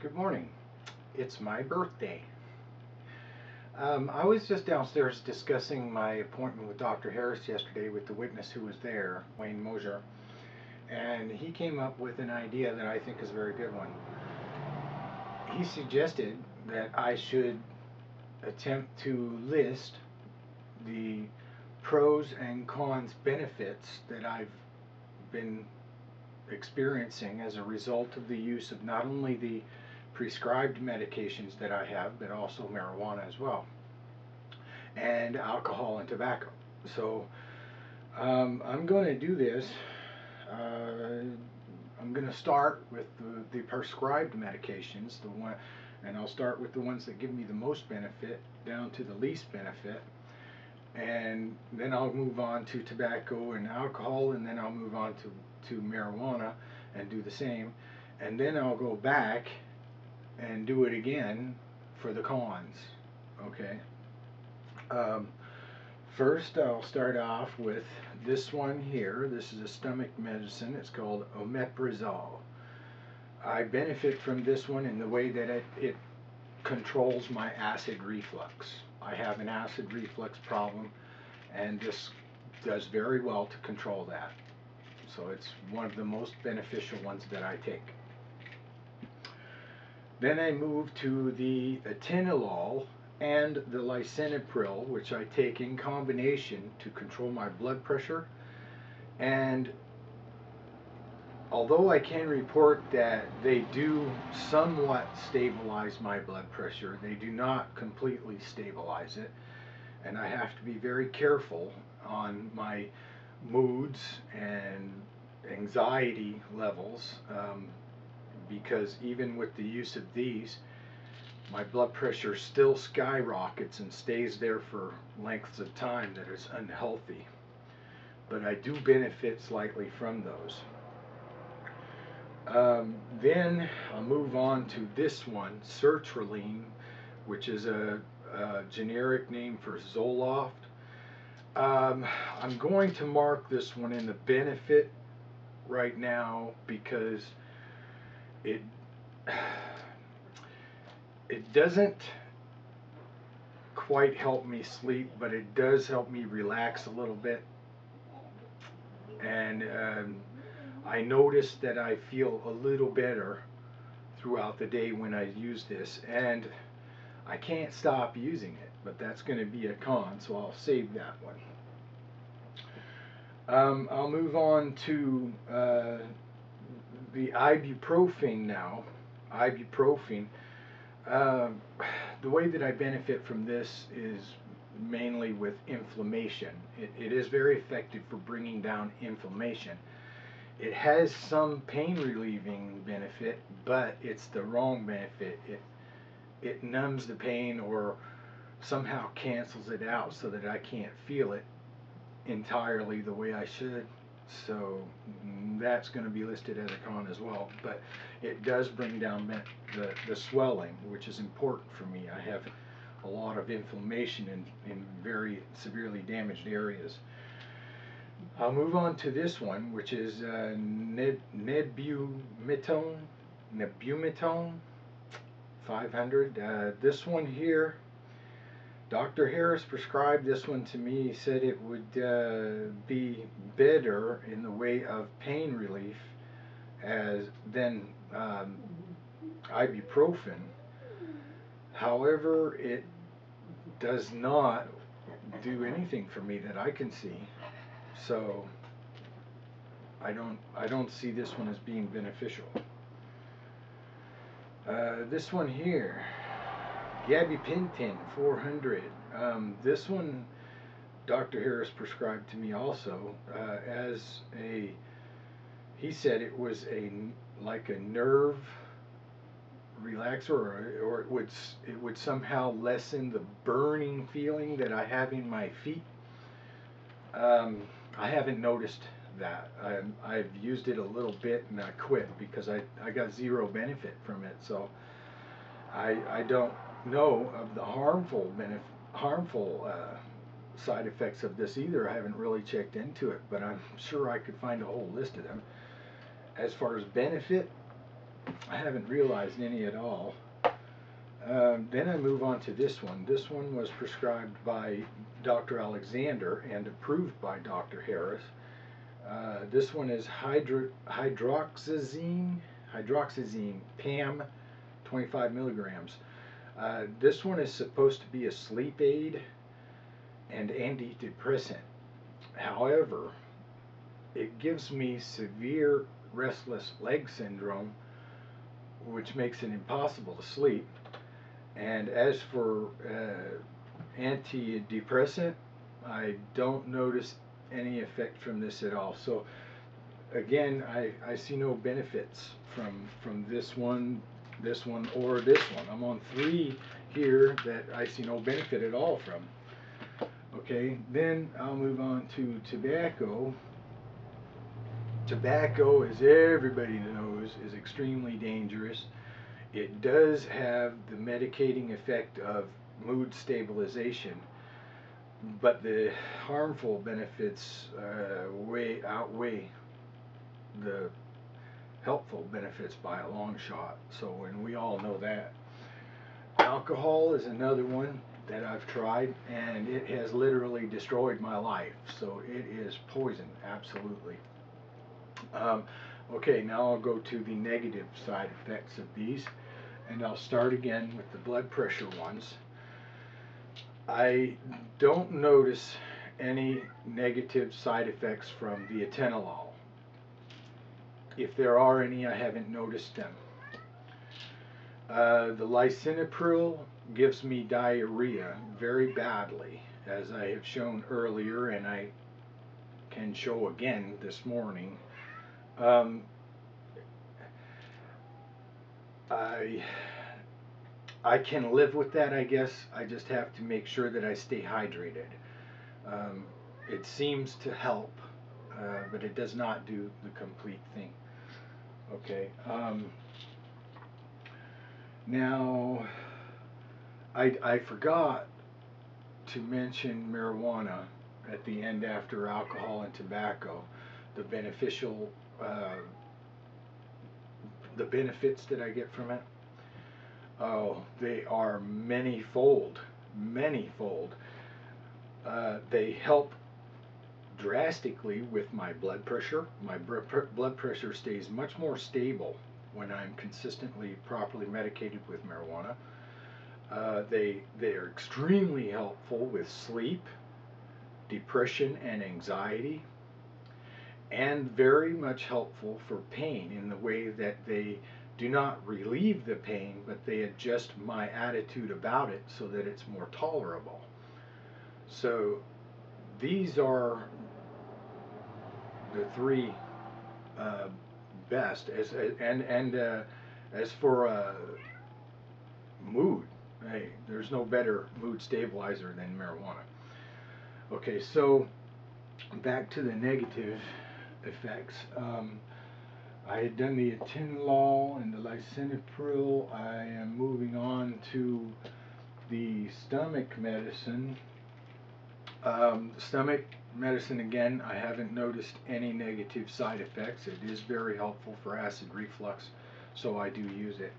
Good morning. It's my birthday. I was just downstairs discussing my appointment with Dr. Harris yesterday with the witness who was there, Wayne Mosier, and he came up with an idea that I think is a very good one. He suggested that I should attempt to list the pros and cons benefits that I've been experiencing as a result of the use of not only the prescribed medications that I have, but also marijuana as well, and alcohol and tobacco. So I'm going to do this. Uh, I'm going to start with the prescribed medications, the one, and I'll start with the ones that give me the most benefit down to the least benefit, and then I'll move on to tobacco and alcohol, and then I'll move on to marijuana and do the same, and then I'll go back and do it again for the cons. Okay. Um, First, I'll start off with this one here. This is a stomach medicine. It's called omeprazole. I benefit from this one in the way that it controls my acid reflux. I have an acid reflux problem, and this does very well to control that. So it's one of the most beneficial ones that I take. Then I move to the atenolol and the lisinopril, which I take in combination to control my blood pressure. And although I can report that they do somewhat stabilize my blood pressure, they do not completely stabilize it. And I have to be very careful on my moods and anxiety levels, because even with the use of these, my blood pressure still skyrockets and stays there for lengths of time that is unhealthy. But I do benefit slightly from those. Then I'll move on to this one, sertraline, which is a generic name for Zoloft. I'm going to mark this one in the benefit right now because it it doesn't quite help me sleep, but it does help me relax a little bit. And I notice that I feel a little better throughout the day when I use this, and I can't stop using it, but that's going to be a con, so I'll save that one. I'll move on to the ibuprofen now. Ibuprofen. The way that I benefit from this is mainly with inflammation. It is very effective for bringing down inflammation. It has some pain relieving benefit, but it's the wrong benefit. It numbs the pain or somehow cancels it out so that I can't feel it entirely the way I should. So that's going to be listed as a con as well. But it does bring down the swelling, which is important for me. I have a lot of inflammation in very severely damaged areas. I'll move on to this one, which is Nebumetone 500. This one here, Dr. Harris prescribed this one to me. He said it would be better in the way of pain relief than ibuprofen. However, it does not do anything for me that I can see. So I don't see this one as being beneficial. This one here, gabapentin 400. This one Dr. Harris prescribed to me also as a. He said it was like a nerve relaxer, or it would somehow lessen the burning feeling that I have in my feet. I haven't noticed that. I've used it a little bit and I quit because I got zero benefit from it. So I don't know of the harmful side effects of this either. I haven't really checked into it, but I'm sure I could find a whole list of them. As far as benefit, I haven't realized any at all. Then I move on to this one. This one was prescribed by Dr. Alexander and approved by Dr. Harris. This one is hydroxyzine PAM 25 milligrams. This one is supposed to be a sleep aid and antidepressant. However, it gives me severe restless leg syndrome, which makes it impossible to sleep. And as for antidepressant, I don't notice any effect from this at all. So again, I see no benefits from this one, or this one. I'm on 3 here that I see no benefit at all from. Okay, then I'll move on to tobacco. Tobacco, as everybody knows, is extremely dangerous. It does have the medicating effect of mood stabilization, but the harmful benefits way outweigh the helpful benefits by a long shot. So, and we all know that. Alcohol is another one that I've tried, and it has literally destroyed my life. So it is poison, absolutely. Okay, now I'll go to the negative side effects of these, and I'll start again with the blood pressure ones. I don't notice any negative side effects from the atenolol. If there are any, I haven't noticed them. The lisinopril gives me diarrhea very badly, as I have shown earlier, and I can show again this morning. I can live with that, I guess. I just have to make sure that I stay hydrated. It seems to help, but it does not do the complete thing. Okay. Now, I forgot to mention marijuana at the end after alcohol and tobacco. The beneficial, the benefits that I get from it. Oh, they are many-fold, many-fold. They help drastically with my blood pressure. My blood pressure stays much more stable when I'm consistently properly medicated with marijuana. They are extremely helpful with sleep, depression, and anxiety, and very much helpful for pain in the way that they do not relieve the pain, but they adjust my attitude about it so that it's more tolerable. So these are the 3 best. As for mood, hey, there's no better mood stabilizer than marijuana. Okay, so back to the negative effects. I had done the atenolol and the lisinopril. I am moving on to the stomach medicine. Stomach medicine, again, I haven't noticed any negative side effects. It is very helpful for acid reflux, so I do use it.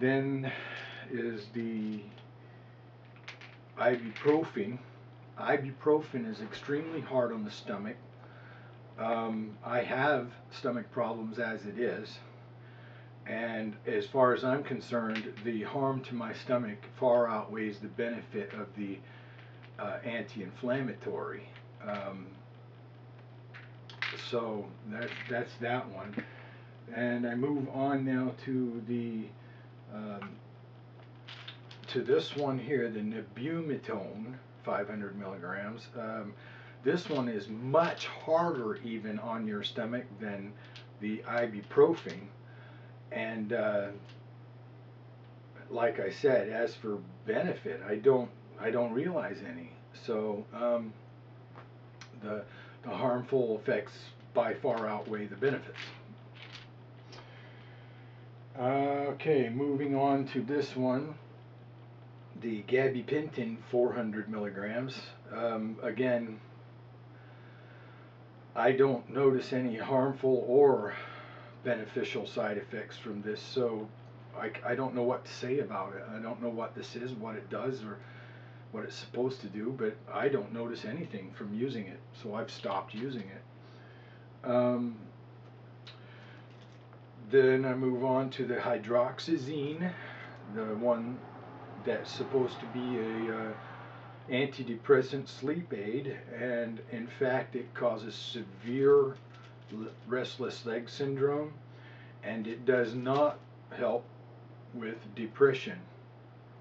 Then is the ibuprofen. Ibuprofen is extremely hard on the stomach. I have stomach problems as it is, and as far as I'm concerned, the harm to my stomach far outweighs the benefit of the anti-inflammatory. So that's that one. And I move on now to the to this one here, the M.B.F.U.M.M 500 milligrams. This one is much harder even on your stomach than the ibuprofen, and like I said, as for benefit, I don't realize any. So the harmful effects by far outweigh the benefits. Okay, moving on to this one, the gabapentin 400 milligrams. Again, I don't notice any harmful or beneficial side effects from this, so I don't know what to say about it. I don't know what this is, what it does, or what it's supposed to do, but I don't notice anything from using it, so I've stopped using it. Then I move on to the hydroxyzine, the one that's supposed to be a antidepressant sleep aid, and in fact it causes severe restless leg syndrome, and it does not help with depression.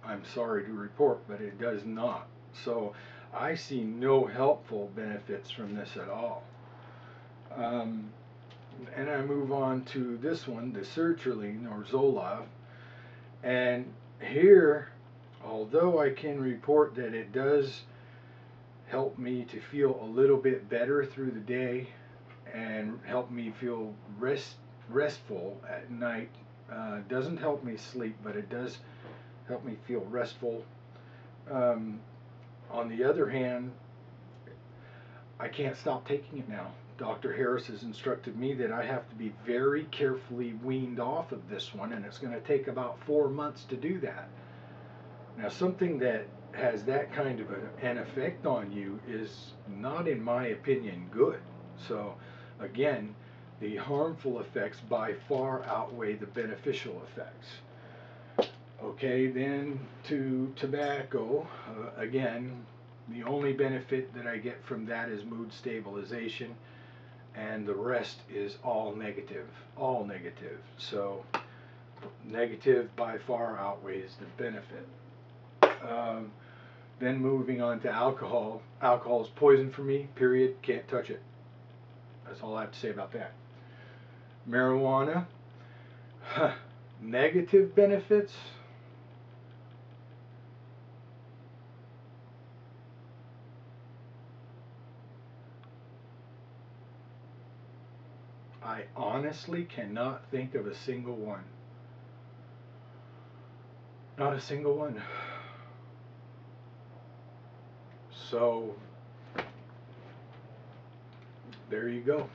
I'm sorry to report, but it does not. So I see no helpful benefits from this at all. And I move on to this one, the sertraline or Zoloft, and here, although I can report that it does help me to feel a little bit better through the day and help me feel restful at night, doesn't help me sleep, but it does help me feel restful. On the other hand, I can't stop taking it now. Dr. Harris has instructed me that I have to be very carefully weaned off of this one, and it's going to take about 4 months to do that. Now, something that has that kind of an effect on you is not, in my opinion, good. So, again, the harmful effects by far outweigh the beneficial effects. Okay, then to tobacco. Again, the only benefit that I get from that is mood stabilization, and the rest is all negative. All negative. So, negative by far outweighs the benefit. Then moving on to alcohol. Alcohol is poison for me, period. Can't touch it. That's all I have to say about that. Marijuana. Negative benefits. I honestly cannot think of a single one. Not a single one. So, there you go.